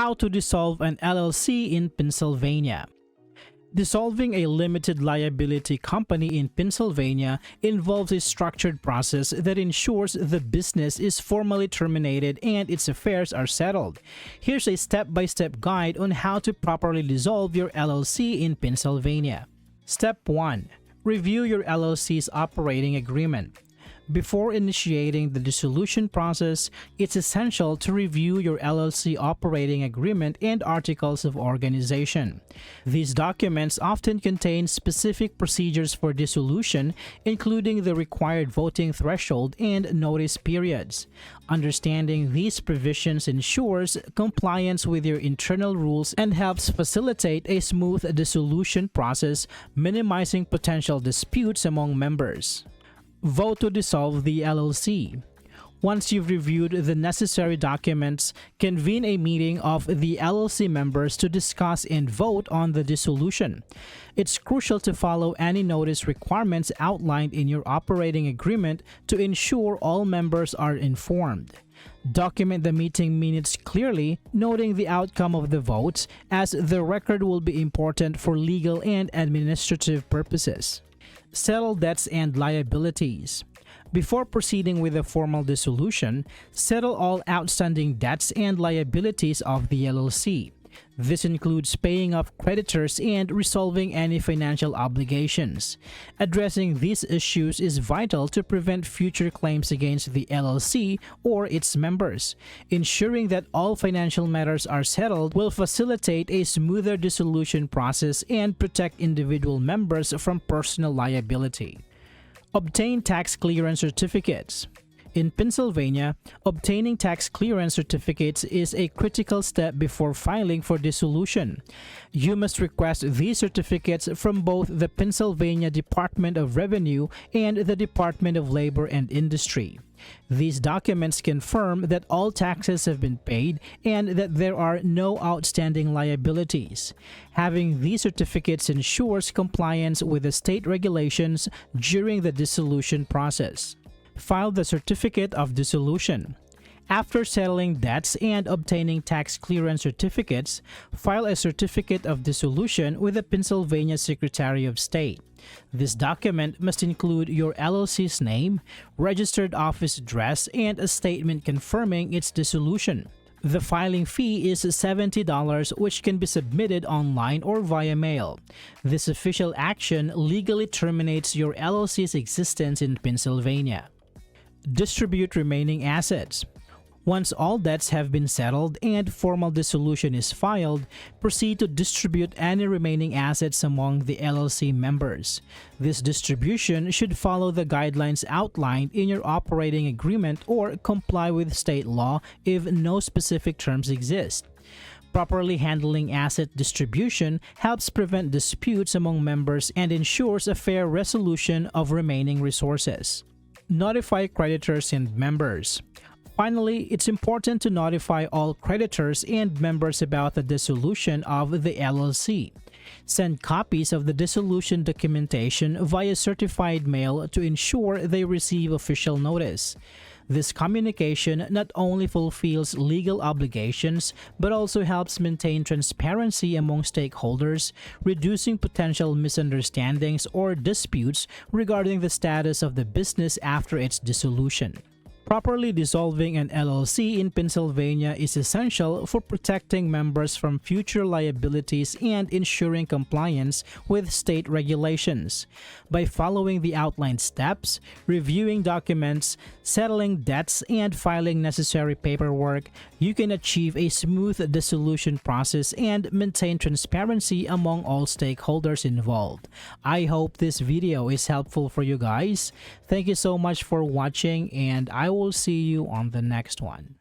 How to dissolve an LLC in Pennsylvania. Dissolving a limited liability company in Pennsylvania involves a structured process that ensures the business is formally terminated and its affairs are settled. Here's a step-by-step guide on how to properly dissolve your LLC in Pennsylvania. Step 1. Review your LLC's operating agreement. Before initiating the dissolution process, it's essential to review your LLC operating agreement and articles of organization. These documents often contain specific procedures for dissolution, including the required voting threshold and notice periods. Understanding these provisions ensures compliance with your internal rules and helps facilitate a smooth dissolution process, minimizing potential disputes among members. Vote to dissolve the LLC. Once you've reviewed the necessary documents, convene a meeting of the LLC members to discuss and vote on the dissolution. It's crucial to follow any notice requirements outlined in your operating agreement to ensure all members are informed. Document the meeting minutes clearly, noting the outcome of the votes, as the record will be important for legal and administrative purposes. Settle debts and liabilities. Before proceeding with a formal dissolution, settle all outstanding debts and liabilities of the LLC. This includes paying off creditors and resolving any financial obligations. Addressing these issues is vital to prevent future claims against the LLC or its members. Ensuring that all financial matters are settled will facilitate a smoother dissolution process and protect individual members from personal liability. Obtain tax clearance certificates. In Pennsylvania, obtaining tax clearance certificates is a critical step before filing for dissolution. You must request these certificates from both the Pennsylvania Department of Revenue and the Department of Labor and Industry. These documents confirm that all taxes have been paid and that there are no outstanding liabilities. Having these certificates ensures compliance with the state regulations during the dissolution process. File the Certificate of Dissolution. After settling debts and obtaining tax clearance certificates, file a Certificate of Dissolution with the Pennsylvania Secretary of State. This document must include your LLC's name, registered office address, and a statement confirming its dissolution. The filing fee is $70, which can be submitted online or via mail. This official action legally terminates your LLC's existence in Pennsylvania. Distribute remaining assets. Once all debts have been settled and formal dissolution is filed, proceed to distribute any remaining assets among the LLC members. This distribution should follow the guidelines outlined in your operating agreement or comply with state law if no specific terms exist. Properly handling asset distribution helps prevent disputes among members and ensures a fair resolution of remaining resources. Notify creditors and members. Finally, it's important to notify all creditors and members about the dissolution of the LLC. Send copies of the dissolution documentation via certified mail to ensure they receive official notice. This communication not only fulfills legal obligations but also helps maintain transparency among stakeholders, reducing potential misunderstandings or disputes regarding the status of the business after its dissolution. Properly dissolving an LLC in Pennsylvania is essential for protecting members from future liabilities and ensuring compliance with state regulations. By following the outlined steps, reviewing documents, settling debts, and filing necessary paperwork, you can achieve a smooth dissolution process and maintain transparency among all stakeholders involved. I hope this video is helpful for you guys. Thank you so much for watching, and I will see you on the next one.